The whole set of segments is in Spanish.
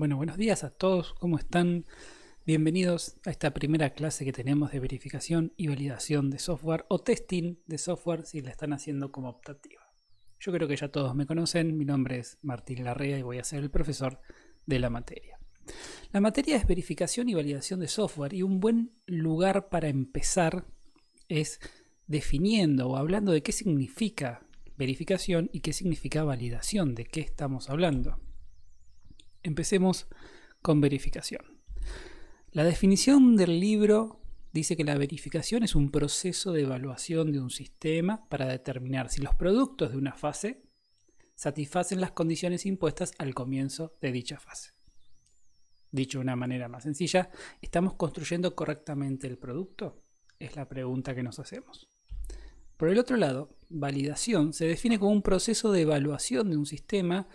Bueno, buenos días a todos, ¿cómo están? Bienvenidos a esta primera clase que tenemos de verificación y validación de software o testing de software si la están haciendo como optativa. Yo creo que ya todos me conocen, mi nombre es Martín Larrea y voy a ser el profesor de la materia. La materia es verificación y validación de software y un buen lugar para empezar es definiendo o hablando de qué significa verificación y qué significa validación, de qué estamos hablando. Empecemos con verificación. La definición del libro dice que la verificación es un proceso de evaluación de un sistema para determinar si los productos de una fase satisfacen las condiciones impuestas al comienzo de dicha fase. Dicho de una manera más sencilla, ¿estamos construyendo correctamente el producto? Es la pregunta que nos hacemos. Por el otro lado, validación se define como un proceso de evaluación de un sistema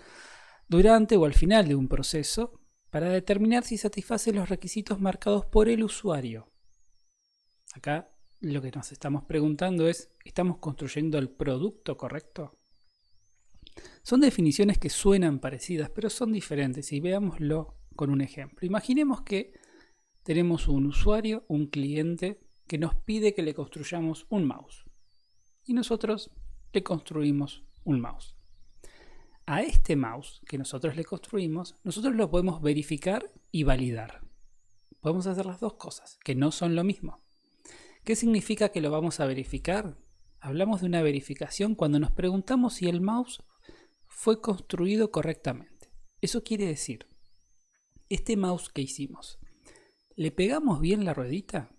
durante o al final de un proceso para determinar si satisface los requisitos marcados por el usuario. Acá lo que nos estamos preguntando es, ¿estamos construyendo el producto correcto? Son definiciones que suenan parecidas, pero son diferentes y veámoslo con un ejemplo. Imaginemos que tenemos un usuario, un cliente, que nos pide que le construyamos un mouse. Y nosotros le construimos un mouse. A este mouse que nosotros le construimos, nosotros lo podemos verificar y validar. Podemos hacer las dos cosas, que no son lo mismo. ¿Qué significa que lo vamos a verificar? Hablamos de una verificación cuando nos preguntamos si el mouse fue construido correctamente. Eso quiere decir, este mouse que hicimos, ¿le pegamos bien la ruedita?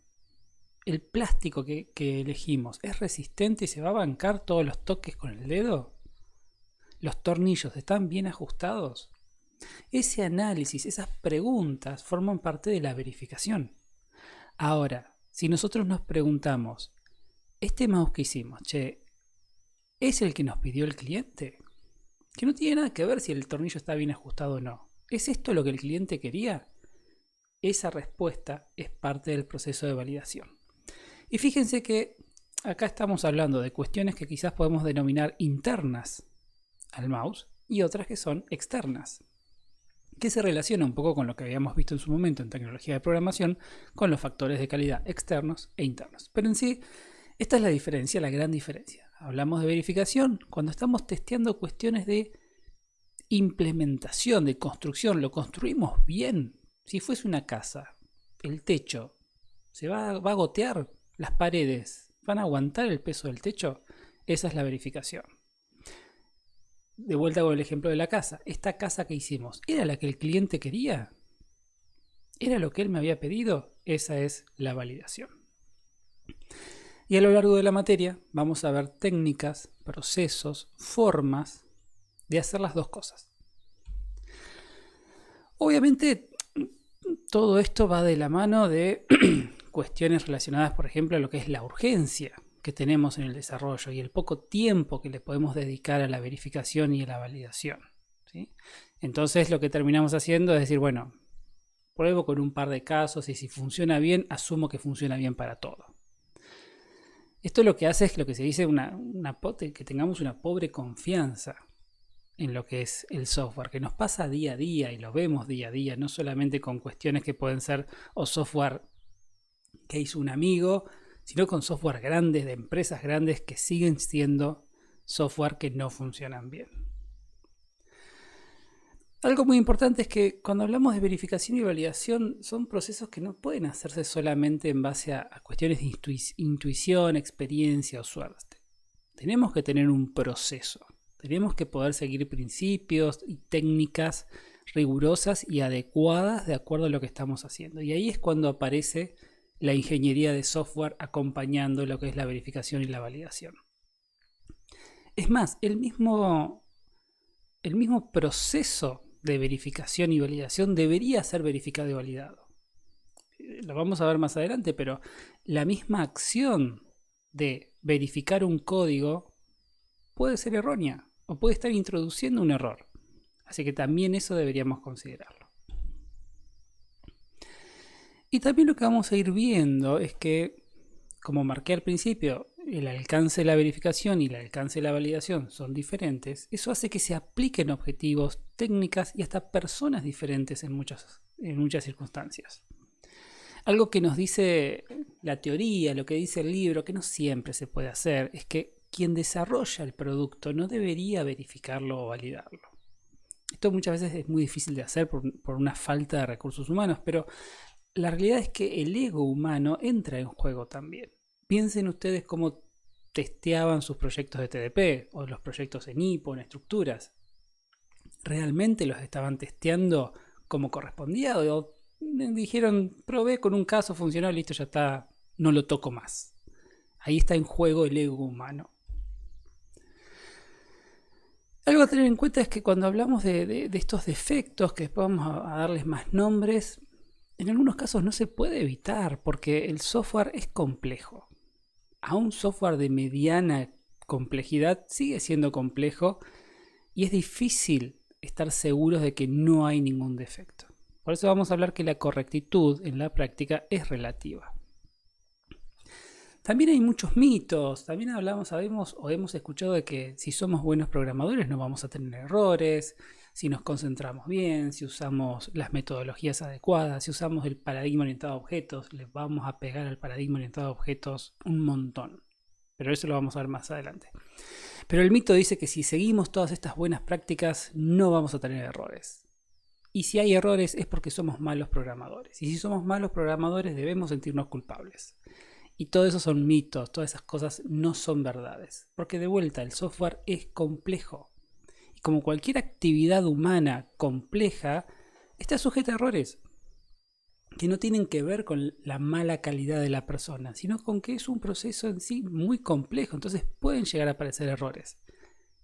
¿El plástico que elegimos es resistente y se va a bancar todos los toques con el dedo? ¿Los tornillos están bien ajustados? Ese análisis, esas preguntas forman parte de la verificación. Ahora, si nosotros nos preguntamos, ¿este mouse que hicimos, es el que nos pidió el cliente? Que no tiene nada que ver si el tornillo está bien ajustado o no. ¿Es esto lo que el cliente quería? Esa respuesta es parte del proceso de validación. Y fíjense que acá estamos hablando de cuestiones que quizás podemos denominar internas al mouse y otras que son externas, que se relaciona un poco con lo que habíamos visto en su momento en tecnología de programación con los factores de calidad externos e internos. Pero en sí, esta es la diferencia, la gran diferencia. Hablamos de verificación cuando estamos testeando cuestiones de implementación, de construcción. ¿Lo construimos bien? Si fuese una casa, el techo, ¿se va a gotear? ¿Las paredes van a aguantar el peso del techo? Esa es la verificación. De vuelta con el ejemplo de la casa. ¿Esta casa que hicimos era la que el cliente quería? ¿Era lo que él me había pedido? Esa es la validación. Y a lo largo de la materia vamos a ver técnicas, procesos, formas de hacer las dos cosas. Obviamente todo esto va de la mano de cuestiones relacionadas, por ejemplo, a lo que es la urgencia que tenemos en el desarrollo y el poco tiempo que le podemos dedicar a la verificación y a la validación, ¿sí? Entonces lo que terminamos haciendo es decir, bueno, pruebo con un par de casos y si funciona bien, asumo que funciona bien para todo. Esto lo que hace es lo que se dice que tengamos una pobre confianza en lo que es el software, que nos pasa día a día y lo vemos día a día, no solamente con cuestiones que pueden ser o software que hizo un amigo, sino con software grandes, de empresas grandes que siguen siendo software que no funcionan bien. Algo muy importante es que cuando hablamos de verificación y validación son procesos que no pueden hacerse solamente en base a cuestiones de intuición, experiencia o suerte. Tenemos que tener un proceso, tenemos que poder seguir principios y técnicas rigurosas y adecuadas de acuerdo a lo que estamos haciendo. Y ahí es cuando aparece la ingeniería de software acompañando lo que es la verificación y la validación. Es más, el mismo proceso de verificación y validación debería ser verificado y validado. Lo vamos a ver más adelante, pero la misma acción de verificar un código puede ser errónea o puede estar introduciendo un error. Así que también eso deberíamos considerarlo. Y también lo que vamos a ir viendo es que, como marqué al principio, el alcance de la verificación y el alcance de la validación son diferentes, eso hace que se apliquen objetivos, técnicas y hasta personas diferentes en muchas circunstancias. Algo que nos dice la teoría, lo que dice el libro, que no siempre se puede hacer, es que quien desarrolla el producto no debería verificarlo o validarlo. Esto muchas veces es muy difícil de hacer por una falta de recursos humanos, pero la realidad es que el ego humano entra en juego también. Piensen ustedes cómo testeaban sus proyectos de TDP o los proyectos en IPO, en estructuras. ¿Realmente los estaban testeando como correspondía? ¿O dijeron, probé con un caso, funcionó, listo, ya está, no lo toco más? Ahí está en juego el ego humano. Algo a tener en cuenta es que cuando hablamos de estos defectos, que después vamos a darles más nombres, en algunos casos no se puede evitar porque el software es complejo. A un software de mediana complejidad sigue siendo complejo y es difícil estar seguros de que no hay ningún defecto. Por eso vamos a hablar que la correctitud en la práctica es relativa. También hay muchos mitos, también sabemos o hemos escuchado de que si somos buenos programadores no vamos a tener errores, si nos concentramos bien, si usamos las metodologías adecuadas, si usamos el paradigma orientado a objetos, les vamos a pegar al paradigma orientado a objetos un montón. Pero eso lo vamos a ver más adelante. Pero el mito dice que si seguimos todas estas buenas prácticas no vamos a tener errores. Y si hay errores es porque somos malos programadores. Y si somos malos programadores debemos sentirnos culpables. Y todo eso son mitos, todas esas cosas no son verdades. Porque de vuelta, el software es complejo. Y como cualquier actividad humana compleja, está sujeta a errores que no tienen que ver con la mala calidad de la persona, sino con que es un proceso en sí muy complejo. Entonces pueden llegar a aparecer errores.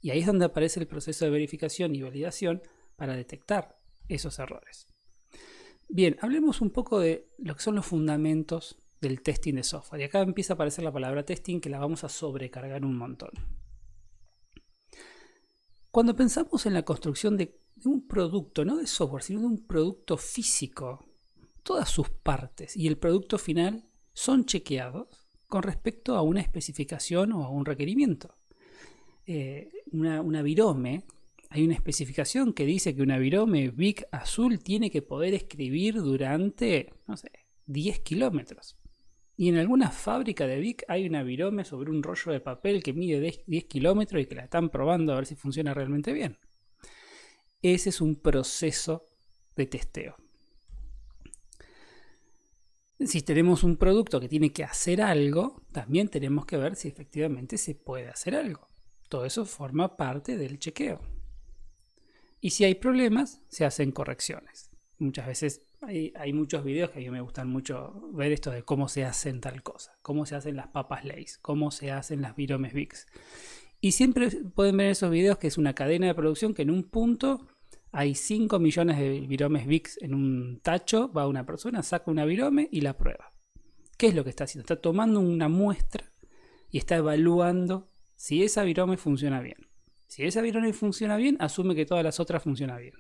Y ahí es donde aparece el proceso de verificación y validación para detectar esos errores. Bien, hablemos un poco de lo que son los fundamentos del testing de software. Y acá empieza a aparecer la palabra testing, que la vamos a sobrecargar un montón. Cuando pensamos en la construcción de un producto, no de software, sino de un producto físico, todas sus partes y el producto final son chequeados con respecto a una especificación o a un requerimiento. Una virome, hay una especificación que dice que una virome BIC azul tiene que poder escribir durante, no sé, 10 kilómetros. Y en alguna fábrica de BIC hay una virome sobre un rollo de papel que mide 10 kilómetros y que la están probando a ver si funciona realmente bien. Ese es un proceso de testeo. Si tenemos un producto que tiene que hacer algo, también tenemos que ver si efectivamente se puede hacer algo. Todo eso forma parte del chequeo. Y si hay problemas, se hacen correcciones. Muchas veces hay muchos videos que a mí me gustan mucho ver esto de cómo se hacen tal cosa, cómo se hacen las papas Lay's, cómo se hacen las viromes Vicks. Y siempre pueden ver esos videos que es una cadena de producción que en un punto hay 5 millones de viromes Vicks en un tacho, va una persona, saca una virome y la prueba. ¿Qué es lo que está haciendo? Está tomando una muestra y está evaluando si esa virome funciona bien. Si esa virome funciona bien, asume que todas las otras funcionan bien.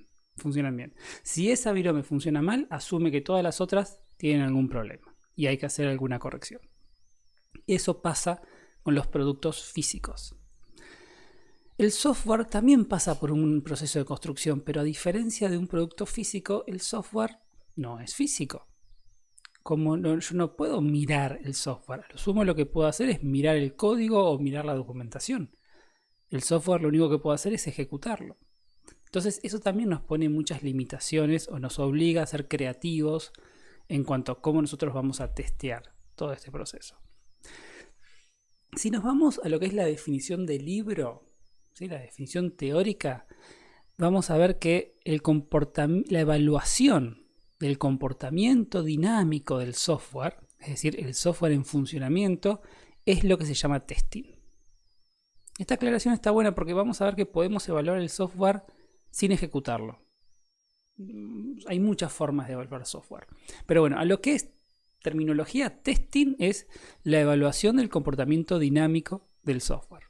Si esa virome funciona mal, asume que todas las otras tienen algún problema y hay que hacer alguna corrección. Eso pasa con los productos físicos. El software también pasa por un proceso de construcción, pero a diferencia de un producto físico, el software no es físico. Yo no puedo mirar el software. A lo sumo lo que puedo hacer es mirar el código o mirar la documentación. El software lo único que puedo hacer es ejecutarlo. Entonces eso también nos pone muchas limitaciones o nos obliga a ser creativos en cuanto a cómo nosotros vamos a testear todo este proceso. Si nos vamos a lo que es la definición del libro, ¿sí? La definición teórica, vamos a ver que la evaluación del comportamiento dinámico del software, es decir, el software en funcionamiento, es lo que se llama testing. Esta aclaración está buena porque vamos a ver que podemos evaluar el software sin ejecutarlo. Hay muchas formas de evaluar software. Pero bueno, a lo que es terminología, testing es la evaluación del comportamiento dinámico del software.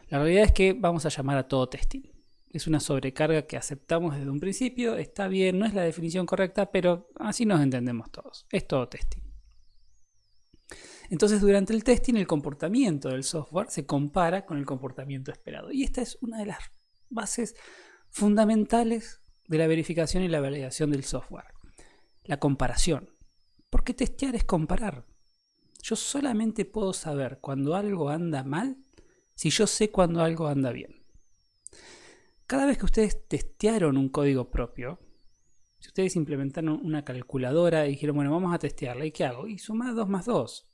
La realidad es que vamos a llamar a todo testing. Es una sobrecarga que aceptamos desde un principio. Está bien, no es la definición correcta, pero así nos entendemos todos. Es todo testing. Entonces, durante el testing, el comportamiento del software se compara con el comportamiento esperado. Y esta es una de las bases fundamentales de la verificación y la validación del software. La comparación. Porque testear es comparar. Yo solamente puedo saber cuando algo anda mal si yo sé cuando algo anda bien. Cada vez que ustedes testearon un código propio, si ustedes implementaron una calculadora y dijeron, bueno, vamos a testearla, ¿y qué hago? Y sumar 2 más 2.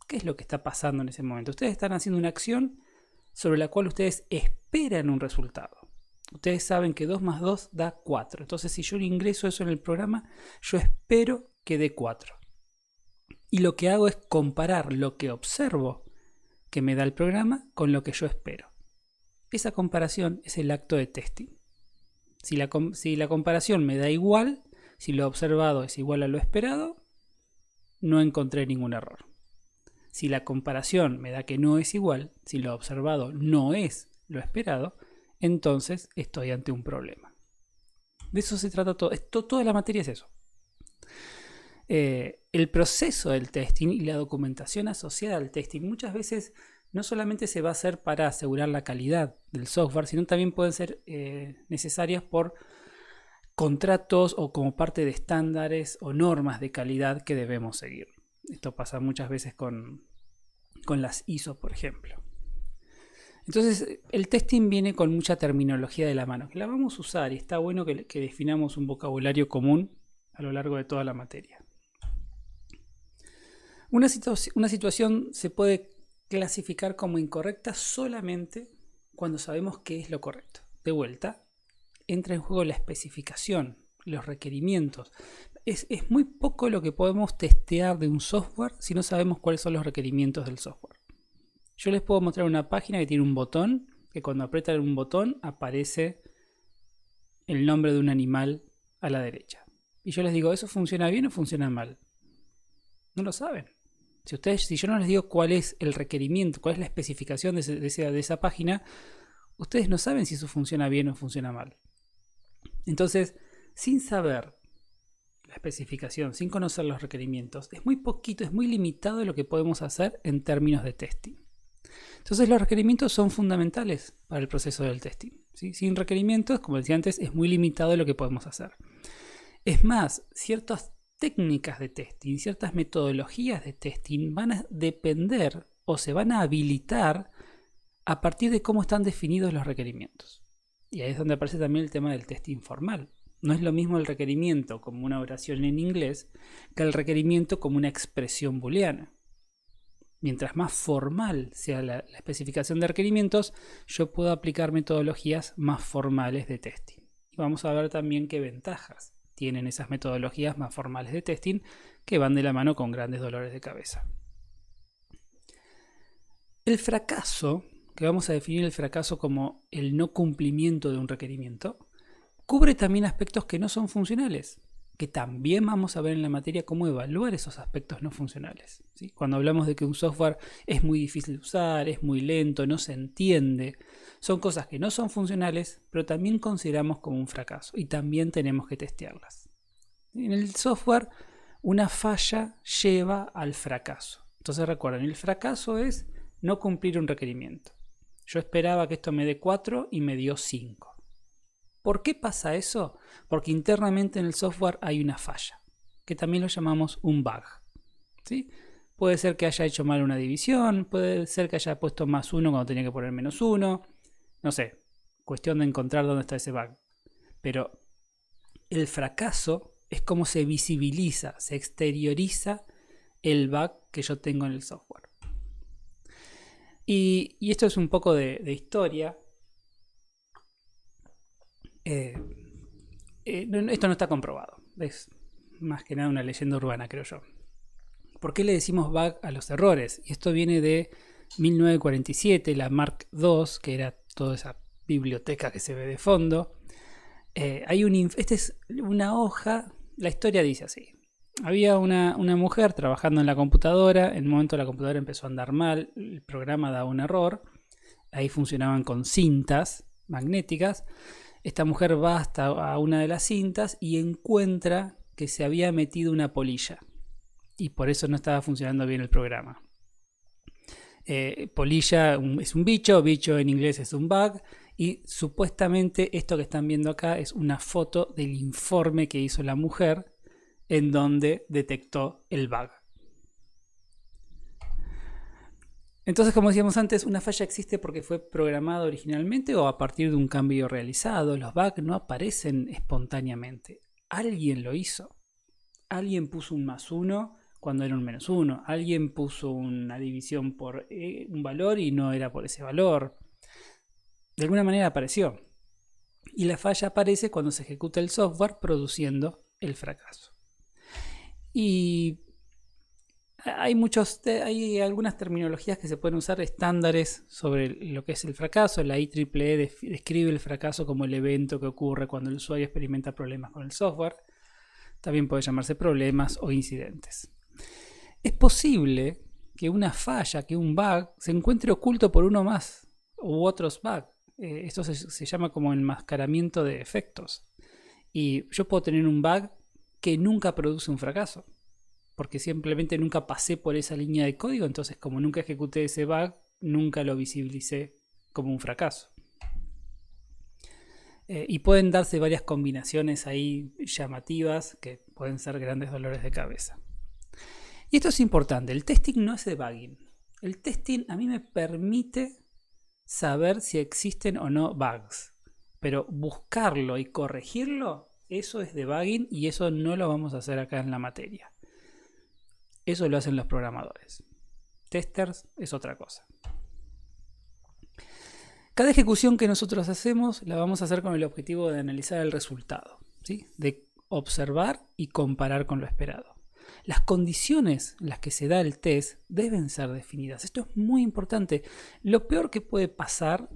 ¿Qué es lo que está pasando en ese momento? Ustedes están haciendo una acción sobre la cual ustedes esperan un resultado. Ustedes saben que 2 más 2 da 4. Entonces, si yo ingreso eso en el programa, yo espero que dé 4. Y lo que hago es comparar lo que observo que me da el programa con lo que yo espero. Esa comparación es el acto de testing. Si la comparación me da igual, si lo observado es igual a lo esperado, no encontré ningún error. Si la comparación me da que no es igual, si lo observado no es lo esperado, entonces estoy ante un problema. De eso se trata todo. Toda la materia es eso. El proceso del testing y la documentación asociada al testing muchas veces no solamente se va a hacer para asegurar la calidad del software, sino también pueden ser necesarias por contratos o como parte de estándares o normas de calidad que debemos seguir. Esto pasa muchas veces con las ISO, por ejemplo. Entonces, el testing viene con mucha terminología de la mano, que la vamos a usar y está bueno que definamos un vocabulario común a lo largo de toda la materia. Una situación se puede clasificar como incorrecta solamente cuando sabemos qué es lo correcto. De vuelta, entra en juego la especificación, los requerimientos. Es muy poco lo que podemos testear de un software si no sabemos cuáles son los requerimientos del software. Yo les puedo mostrar una página que tiene un botón, que cuando aprietan un botón aparece el nombre de un animal a la derecha. Y yo les digo, ¿eso funciona bien o funciona mal? No lo saben. Si yo no les digo cuál es el requerimiento, cuál es la especificación de esa página, ustedes no saben si eso funciona bien o funciona mal. Entonces, sin saber la especificación, sin conocer los requerimientos, es muy poquito, es muy limitado lo que podemos hacer en términos de testing. Entonces, los requerimientos son fundamentales para el proceso del testing, ¿sí? Sin requerimientos, como decía antes, es muy limitado lo que podemos hacer. Es más, ciertas técnicas de testing, ciertas metodologías de testing van a depender o se van a habilitar a partir de cómo están definidos los requerimientos. Y ahí es donde aparece también el tema del testing formal. No es lo mismo el requerimiento como una oración en inglés que el requerimiento como una expresión booleana. Mientras más formal sea la especificación de requerimientos, yo puedo aplicar metodologías más formales de testing. Y vamos a ver también qué ventajas tienen esas metodologías más formales de testing que van de la mano con grandes dolores de cabeza. El fracaso, que vamos a definir el fracaso como el no cumplimiento de un requerimiento, cubre también aspectos que no son funcionales, que también vamos a ver en la materia cómo evaluar esos aspectos no funcionales, ¿sí? Cuando hablamos de que un software es muy difícil de usar, es muy lento, no se entiende, son cosas que no son funcionales, pero también consideramos como un fracaso y también tenemos que testearlas. En el software, una falla lleva al fracaso. Entonces recuerden, el fracaso es no cumplir un requerimiento. Yo esperaba que esto me dé 4 y me dio 5. ¿Por qué pasa eso? Porque internamente en el software hay una falla, que también lo llamamos un bug, ¿sí? Puede ser que haya hecho mal una división, puede ser que haya puesto más 1 cuando tenía que poner menos 1, no sé, cuestión de encontrar dónde está ese bug. Pero el fracaso es como se visibiliza, se exterioriza el bug que yo tengo en el software. Y esto es un poco de historia. Esto no está comprobado, es más que nada una leyenda urbana, creo yo. ¿Por qué le decimos bug a los errores? Y esto viene de 1947, la Mark II, que era toda esa biblioteca que se ve de fondo. Esta es una hoja, la historia dice así. Había una mujer trabajando en la computadora, en un momento la computadora empezó a andar mal, el programa daba un error, ahí funcionaban con cintas magnéticas. Esta mujer va hasta una de las cintas y encuentra que se había metido una polilla y por eso no estaba funcionando bien el programa. Polilla es un bicho, bicho en inglés es un bug, y supuestamente esto que están viendo acá es una foto del informe que hizo la mujer en donde detectó el bug. Entonces, como decíamos antes, una falla existe porque fue programada originalmente o a partir de un cambio realizado. Los bugs no aparecen espontáneamente. Alguien lo hizo. Alguien puso un +1 cuando era un -1. Alguien puso una división por un valor y no era por ese valor. De alguna manera apareció. Y la falla aparece cuando se ejecuta el software produciendo el fracaso. Y hay algunas terminologías que se pueden usar estándares sobre lo que es el fracaso. La IEEE describe el fracaso como el evento que ocurre cuando el usuario experimenta problemas con el software. También puede llamarse problemas o incidentes. Es posible que una falla, que un bug, se encuentre oculto por uno más u otros bugs. Esto se llama como enmascaramiento de efectos. Y yo puedo tener un bug que nunca produce un fracaso, porque simplemente nunca pasé por esa línea de código, entonces como nunca ejecuté ese bug, nunca lo visibilicé como un fracaso. Y pueden darse varias combinaciones ahí llamativas que pueden ser grandes dolores de cabeza. Y esto es importante, el testing no es debugging. El testing a mí me permite saber si existen o no bugs, pero buscarlo y corregirlo, eso es debugging y eso no lo vamos a hacer acá en la materia. Eso lo hacen los programadores. Testers es otra cosa. Cada ejecución que nosotros hacemos la vamos a hacer con el objetivo de analizar el resultado, ¿sí? De observar y comparar con lo esperado. Las condiciones en las que se da el test deben ser definidas. Esto es muy importante. Lo peor que puede pasar,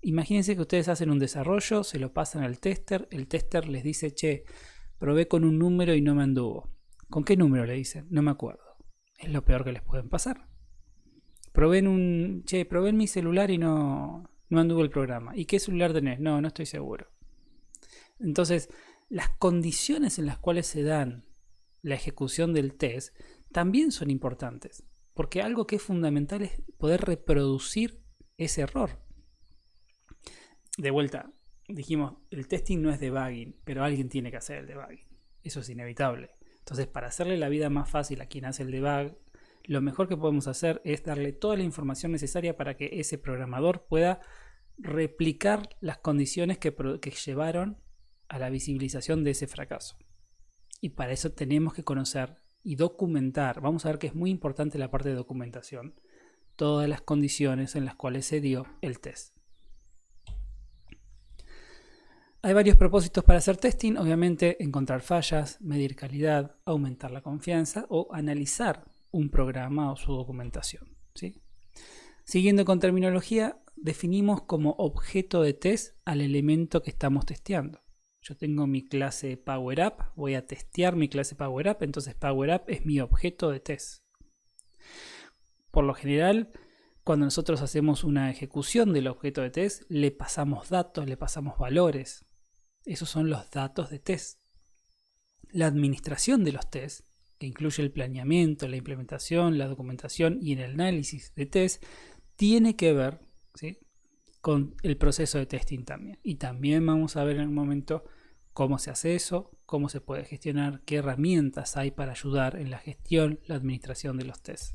imagínense que ustedes hacen un desarrollo, se lo pasan al tester, el tester les dice, che, probé con un número y no me anduvo. ¿Con qué número le dicen? No me acuerdo. Es lo peor que les pueden pasar. Probé en mi celular y no anduvo el programa. ¿Y qué celular tenés? No estoy seguro. Entonces, las condiciones en las cuales se dan la ejecución del test también son importantes, porque algo que es fundamental es poder reproducir ese error. De vuelta, dijimos, el testing no es debugging, pero alguien tiene que hacer el debugging. Eso es inevitable. Entonces, para hacerle la vida más fácil a quien hace el debug, lo mejor que podemos hacer es darle toda la información necesaria para que ese programador pueda replicar las condiciones que llevaron a la visibilización de ese fracaso. Y para eso tenemos que conocer y documentar. Vamos a ver que es muy importante la parte de documentación. Todas las condiciones en las cuales se dio el test. Hay varios propósitos para hacer testing. Obviamente encontrar fallas, medir calidad, aumentar la confianza o analizar un programa o su documentación, ¿sí? Siguiendo con terminología, definimos como objeto de test al elemento que estamos testeando. Yo tengo mi clase PowerUp, voy a testear mi clase PowerUp, entonces PowerUp es mi objeto de test. Por lo general, cuando nosotros hacemos una ejecución del objeto de test, le pasamos datos, le pasamos valores. Esos son los datos de test. La administración de los tests, que incluye el planeamiento, la implementación, la documentación y el análisis de test, tiene que ver, ¿sí?, con el proceso de testing también. Y también vamos a ver en un momento cómo se hace eso, cómo se puede gestionar, qué herramientas hay para ayudar en la gestión, la administración de los tests.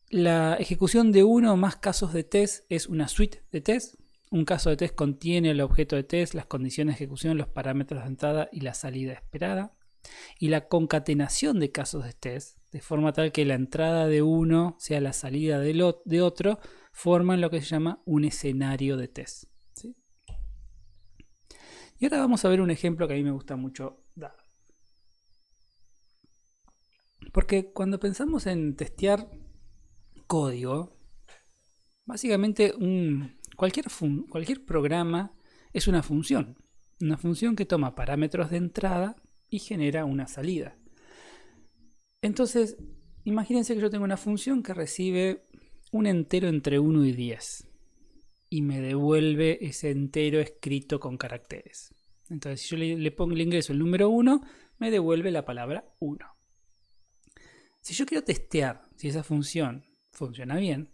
La ejecución de uno o más casos de test es una suite de test. Un caso de test contiene el objeto de test, las condiciones de ejecución, los parámetros de entrada y la salida esperada. Y la concatenación de casos de test, de forma tal que la entrada de uno sea la salida de otro, forman lo que se llama un escenario de test, ¿sí? Y ahora vamos a ver un ejemplo que a mí me gusta mucho dar. Porque cuando pensamos en testear código, básicamente cualquier programa es una función que toma parámetros de entrada y genera una salida. Entonces, imagínense que yo tengo una función que recibe un entero entre 1 y 10 y me devuelve ese entero escrito con caracteres. Entonces, si yo le ingreso el número 1, me devuelve la palabra 1. Si yo quiero testear si esa función funciona bien.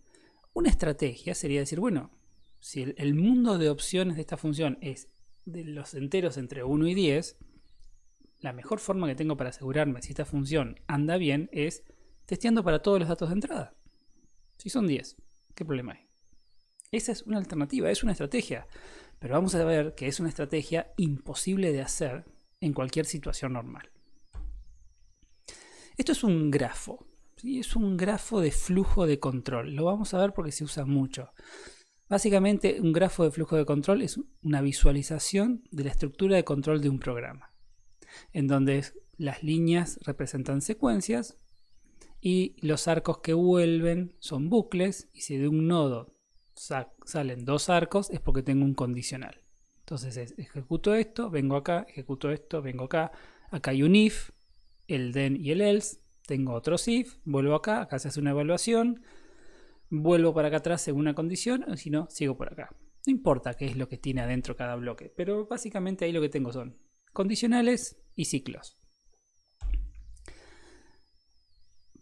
Una estrategia sería decir, bueno, si el mundo de opciones de esta función es de los enteros entre 1 y 10, la mejor forma que tengo para asegurarme si esta función anda bien es testeando para todos los datos de entrada. Si son 10, ¿qué problema hay? Esa es una alternativa, es una estrategia. Pero vamos a ver que es una estrategia imposible de hacer en cualquier situación normal. Esto es un grafo. ¿Sí? Es un grafo de flujo de control. Lo vamos a ver porque se usa mucho. Básicamente, un grafo de flujo de control es una visualización de la estructura de control de un programa, en donde las líneas representan secuencias y los arcos que vuelven son bucles, y si de un nodo salen 2 arcos es porque tengo un condicional. Entonces ejecuto esto, vengo acá, ejecuto esto, vengo acá. Acá hay un if, el then y el else. Tengo otros if, vuelvo acá, acá se hace una evaluación. Vuelvo para acá atrás según una condición, o si no, sigo por acá. No importa qué es lo que tiene adentro cada bloque, pero básicamente ahí lo que tengo son condicionales y ciclos.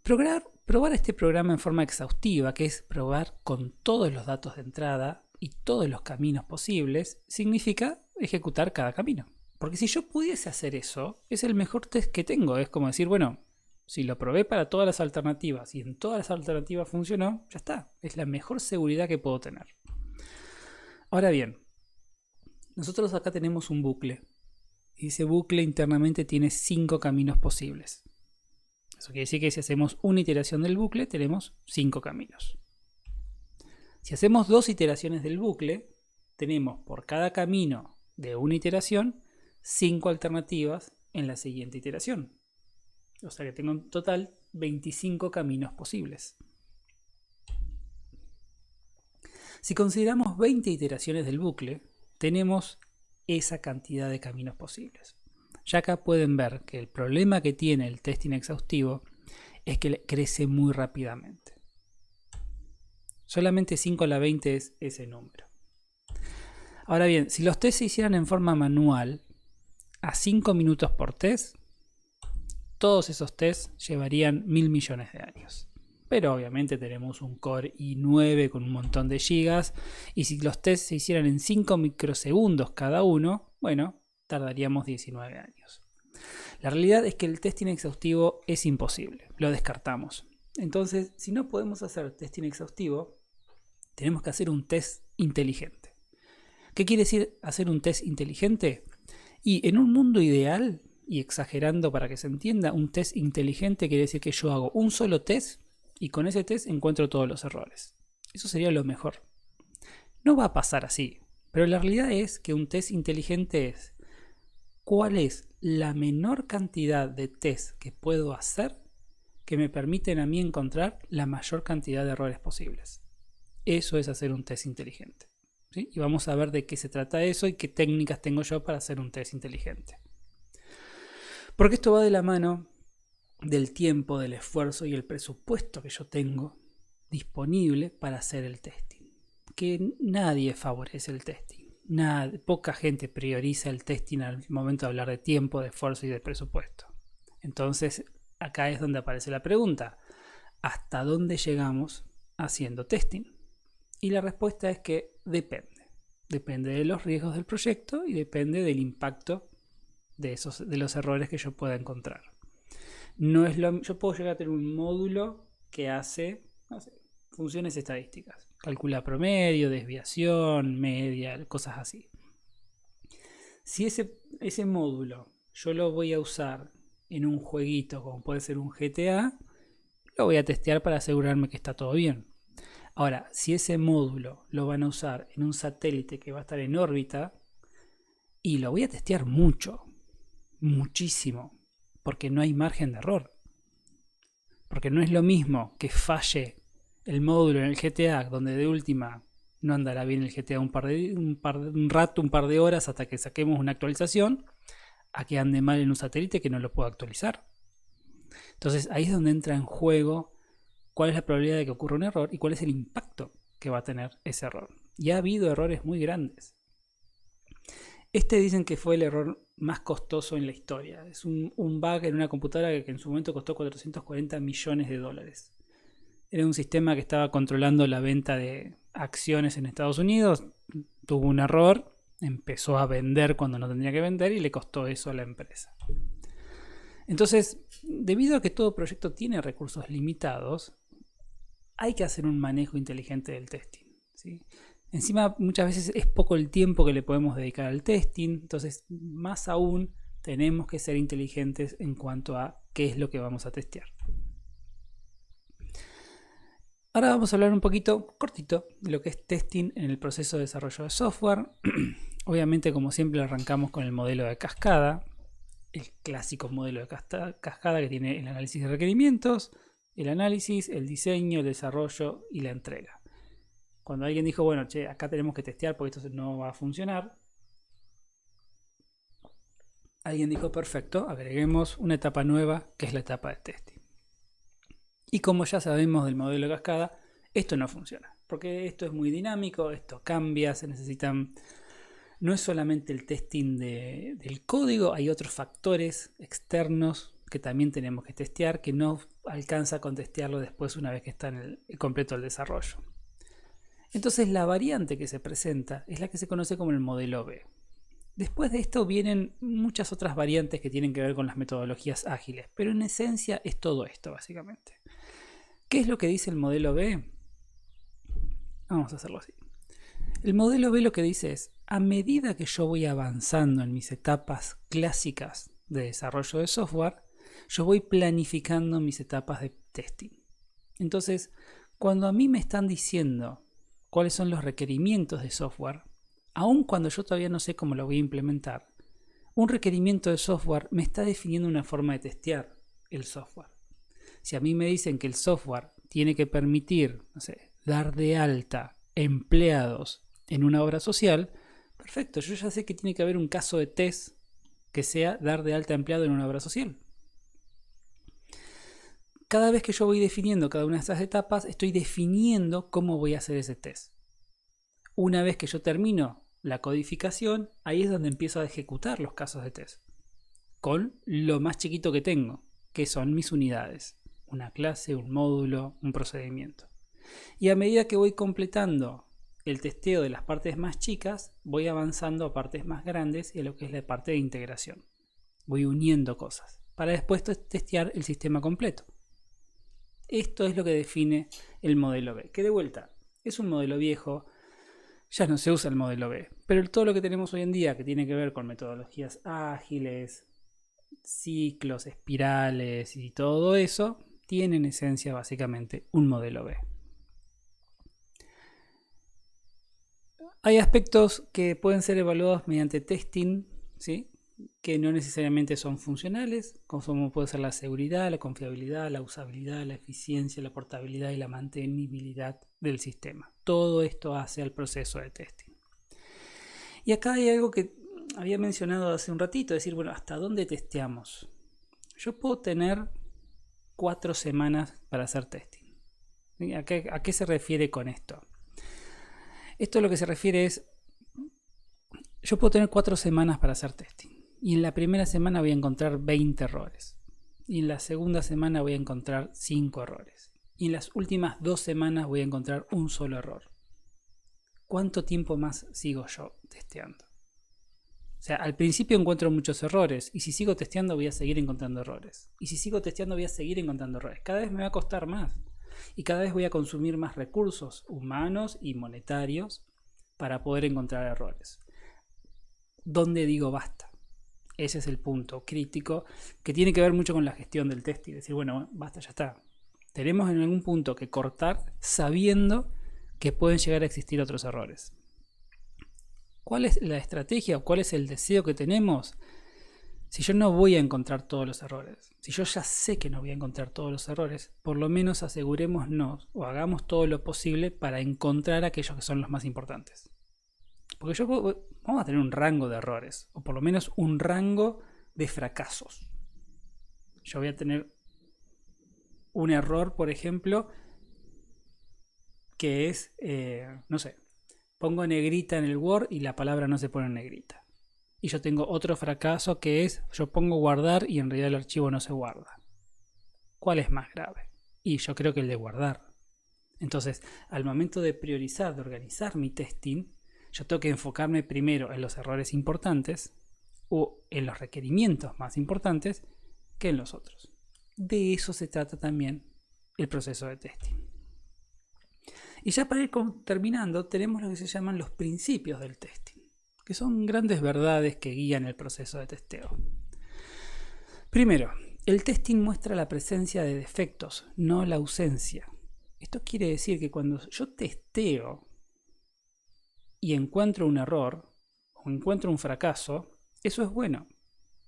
Probar este programa en forma exhaustiva, que es probar con todos los datos de entrada y todos los caminos posibles, significa ejecutar cada camino. Porque si yo pudiese hacer eso, es el mejor test que tengo. Es como decir, bueno, si lo probé para todas las alternativas y en todas las alternativas funcionó, ya está. Es la mejor seguridad que puedo tener. Ahora bien, nosotros acá tenemos un bucle. Y ese bucle internamente tiene 5 caminos posibles. Eso quiere decir que si hacemos una iteración del bucle, tenemos 5 caminos. Si hacemos 2 iteraciones del bucle, tenemos por cada camino de una iteración 5 alternativas en la siguiente iteración. O sea que tengo en total 25 caminos posibles. Si consideramos 20 iteraciones del bucle, tenemos esa cantidad de caminos posibles. Ya acá pueden ver que el problema que tiene el testing exhaustivo es que crece muy rápidamente. Solamente 5 a la 20 es ese número. Ahora bien, si los tests se hicieran en forma manual, a 5 minutos por test, todos esos tests llevarían 1000 millones de años. Pero obviamente tenemos un Core i9 con un montón de gigas, y si los tests se hicieran en 5 microsegundos cada uno, bueno, tardaríamos 19 años. La realidad es que el testing exhaustivo es imposible, lo descartamos. Entonces, si no podemos hacer testing exhaustivo, tenemos que hacer un test inteligente. ¿Qué quiere decir hacer un test inteligente? Y en un mundo ideal, y exagerando para que se entienda, un test inteligente quiere decir que yo hago un solo test y con ese test encuentro todos los errores. Eso sería lo mejor. No va a pasar así, pero la realidad es que un test inteligente es cuál es la menor cantidad de test que puedo hacer que me permiten a mí encontrar la mayor cantidad de errores posibles. Eso es hacer un test inteligente. ¿Sí? Y vamos a ver de qué se trata eso y qué técnicas tengo yo para hacer un test inteligente. Porque esto va de la mano del tiempo, del esfuerzo y el presupuesto que yo tengo disponible para hacer el testing. Que nadie favorece el testing. Poca gente prioriza el testing al momento de hablar de tiempo, de esfuerzo y de presupuesto. Entonces, acá es donde aparece la pregunta: ¿hasta dónde llegamos haciendo testing? Y la respuesta es que depende. Depende de los riesgos del proyecto y depende del impacto de los errores que yo pueda encontrar. Yo puedo llegar a tener un módulo que hace, no sé, funciones estadísticas. Calcula promedio, desviación, media, cosas así. Si ese módulo yo lo voy a usar en un jueguito como puede ser un GTA, lo voy a testear para asegurarme que está todo bien. Ahora, si ese módulo lo van a usar en un satélite que va a estar en órbita, y lo voy a testear muchísimo, porque no hay margen de error. Porque no es lo mismo que falle el módulo en el GTA, donde de última no andará bien el GTA un par de horas hasta que saquemos una actualización, a que ande mal en un satélite que no lo pueda actualizar. Entonces ahí es donde entra en juego cuál es la probabilidad de que ocurra un error y cuál es el impacto que va a tener ese error. Y ha habido errores muy grandes. Dicen que fue el error más costoso en la historia. Es un bug en una computadora que en su momento costó $440 millones. Era un sistema que estaba controlando la venta de acciones en Estados Unidos. Tuvo un error, empezó a vender cuando no tendría que vender y le costó eso a la empresa. Entonces, debido a que todo proyecto tiene recursos limitados, hay que hacer un manejo inteligente del testing, ¿sí? Encima, muchas veces es poco el tiempo que le podemos dedicar al testing, entonces más aún tenemos que ser inteligentes en cuanto a qué es lo que vamos a testear. Ahora vamos a hablar un poquito cortito de lo que es testing en el proceso de desarrollo de software. Obviamente, como siempre, arrancamos con el modelo de cascada, el clásico modelo de cascada que tiene el análisis de requerimientos, el análisis, el diseño, el desarrollo y la entrega. Cuando alguien dijo, bueno, che, acá tenemos que testear porque esto no va a funcionar, alguien dijo, perfecto, agreguemos una etapa nueva que es la etapa de testing. Y como ya sabemos del modelo de cascada, esto no funciona, porque esto es muy dinámico, esto cambia, se necesitan... No es solamente el testing del código, hay otros factores externos que también tenemos que testear, que no alcanza con testearlo después una vez que está en el completo el desarrollo. Entonces la variante que se presenta es la que se conoce como el modelo B. Después de esto vienen muchas otras variantes que tienen que ver con las metodologías ágiles, pero en esencia es todo esto básicamente. ¿Qué es lo que dice el modelo B? Vamos a hacerlo así. El modelo B lo que dice es, a medida que yo voy avanzando en mis etapas clásicas de desarrollo de software, yo voy planificando mis etapas de testing. Entonces, cuando a mí me están diciendo cuáles son los requerimientos de software, aun cuando yo todavía no sé cómo lo voy a implementar, un requerimiento de software me está definiendo una forma de testear el software. Si a mí me dicen que el software tiene que permitir, no sé, dar de alta empleados en una obra social, perfecto, yo ya sé que tiene que haber un caso de test que sea dar de alta empleado en una obra social. Cada vez que yo voy definiendo cada una de esas etapas, estoy definiendo cómo voy a hacer ese test. Una vez que yo termino la codificación, ahí es donde empiezo a ejecutar los casos de test. Con lo más chiquito que tengo, que son mis unidades. Una clase, un módulo, un procedimiento. Y a medida que voy completando el testeo de las partes más chicas, voy avanzando a partes más grandes y a lo que es la parte de integración. Voy uniendo cosas para después testear el sistema completo. Esto es lo que define el modelo B, que de vuelta es un modelo viejo, ya no se usa el modelo B, pero todo lo que tenemos hoy en día que tiene que ver con metodologías ágiles, ciclos, espirales y todo eso, tiene en esencia básicamente un modelo B. Hay aspectos que pueden ser evaluados mediante testing, ¿sí?, que no necesariamente son funcionales, como puede ser la seguridad, la confiabilidad, la usabilidad, la eficiencia, la portabilidad y la mantenibilidad del sistema. Todo esto hace al proceso de testing. Y acá hay algo que había mencionado hace un ratito, decir, bueno, ¿hasta dónde testeamos? Yo puedo tener 4 semanas para hacer testing. ¿A qué se refiere con esto? Esto lo que se refiere es, yo puedo tener 4 semanas para hacer testing. Y en la primera semana voy a encontrar 20 errores. Y en la segunda semana voy a encontrar 5 errores. Y en las últimas 2 semanas voy a encontrar un solo error. ¿Cuánto tiempo más sigo yo testeando? O sea, al principio encuentro muchos errores. Y si sigo testeando voy a seguir encontrando errores. Y si sigo testeando voy a seguir encontrando errores. Cada vez me va a costar más. Y cada vez voy a consumir más recursos humanos y monetarios para poder encontrar errores. ¿Dónde digo basta? Ese es el punto crítico que tiene que ver mucho con la gestión del test y decir, bueno, basta, ya está. Tenemos en algún punto que cortar sabiendo que pueden llegar a existir otros errores. ¿Cuál es la estrategia o cuál es el deseo que tenemos? Si yo no voy a encontrar todos los errores, si yo ya sé que no voy a encontrar todos los errores, por lo menos asegurémonos o hagamos todo lo posible para encontrar aquellos que son los más importantes. Porque vamos a tener un rango de errores, o por lo menos un rango de fracasos. Yo voy a tener un error, por ejemplo, que es, no sé, pongo negrita en el Word y la palabra no se pone en negrita. Y yo tengo otro fracaso que es, yo pongo guardar y en realidad el archivo no se guarda. ¿Cuál es más grave? Y yo creo que el de guardar. Entonces, al momento de priorizar, de organizar mi testing, yo tengo que enfocarme primero en los errores importantes o en los requerimientos más importantes que en los otros. De eso se trata también el proceso de testing. Y ya para ir terminando, tenemos lo que se llaman los principios del testing, que son grandes verdades que guían el proceso de testeo. Primero, el testing muestra la presencia de defectos, no la ausencia. Esto quiere decir que cuando yo testeo y encuentro un error o encuentro un fracaso, eso es bueno,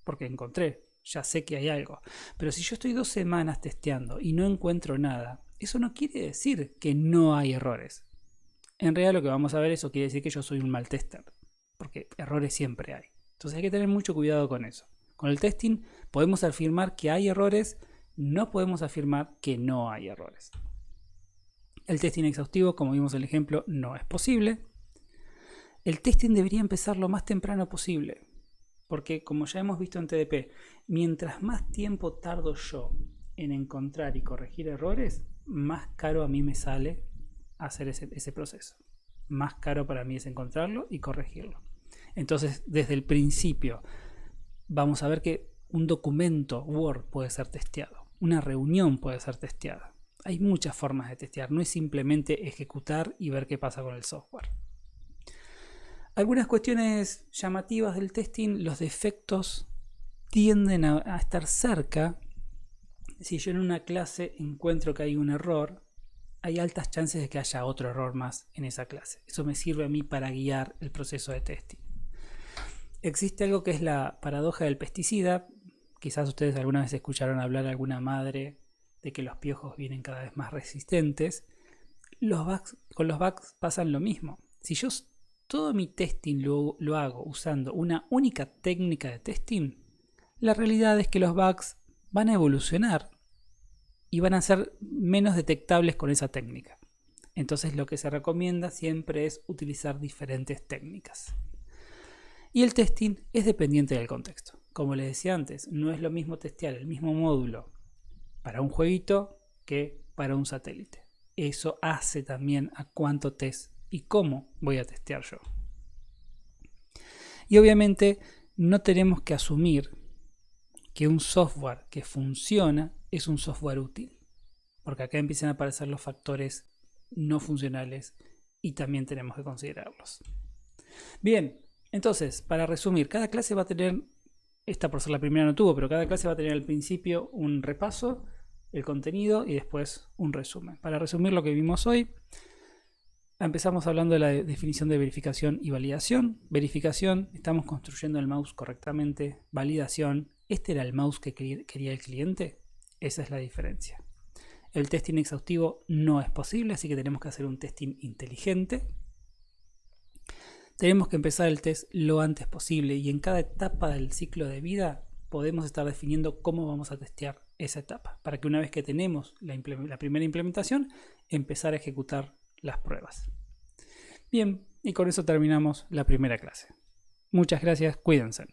porque encontré, ya sé que hay algo. Pero si yo estoy 2 semanas testeando y no encuentro nada, eso no quiere decir que no hay errores. En realidad lo que vamos a ver, eso quiere decir que yo soy un mal tester, porque errores siempre hay. Entonces hay que tener mucho cuidado con eso. Con el testing podemos afirmar que hay errores, no podemos afirmar que no hay errores. El testing exhaustivo, como vimos en el ejemplo, no es posible. El testing debería empezar lo más temprano posible, porque como ya hemos visto en TDP, mientras más tiempo tardo yo en encontrar y corregir errores, más caro a mí me sale hacer ese proceso. Más caro para mí es encontrarlo y corregirlo. Entonces, desde el principio, vamos a ver que un documento Word puede ser testeado, una reunión puede ser testeada. Hay muchas formas de testear, no es simplemente ejecutar y ver qué pasa con el software. Algunas cuestiones llamativas del testing, los defectos tienden a estar cerca. Si yo en una clase encuentro que hay un error, hay altas chances de que haya otro error más en esa clase. Eso me sirve a mí para guiar el proceso de testing. Existe algo que es la paradoja del pesticida. Quizás ustedes alguna vez escucharon hablar a alguna madre de que los piojos vienen cada vez más resistentes. Con los bugs pasan lo mismo. Si yo todo mi testing lo hago usando una única técnica de testing, la realidad es que los bugs van a evolucionar y van a ser menos detectables con esa técnica. Entonces lo que se recomienda siempre es utilizar diferentes técnicas. Y el testing es dependiente del contexto. Como les decía antes, no es lo mismo testear el mismo módulo para un jueguito que para un satélite. Eso hace también a cuánto test y cómo voy a testear yo. Y obviamente no tenemos que asumir que un software que funciona es un software útil, porque acá empiezan a aparecer los factores no funcionales y también tenemos que considerarlos. Bien, entonces, para resumir, cada clase va a tener, esta por ser la primera no tuvo, pero cada clase va a tener al principio un repaso, el contenido y después un resumen. Para resumir lo que vimos hoy, empezamos hablando de la definición de verificación y validación. Verificación, estamos construyendo el mouse correctamente. Validación, ¿este era el mouse que quería el cliente? Esa es la diferencia. El testing exhaustivo no es posible, así que tenemos que hacer un testing inteligente. Tenemos que empezar el test lo antes posible y en cada etapa del ciclo de vida podemos estar definiendo cómo vamos a testear esa etapa, para que una vez que tenemos la primera implementación, empezar a ejecutar las pruebas. Bien, y con eso terminamos la primera clase. Muchas gracias, cuídense.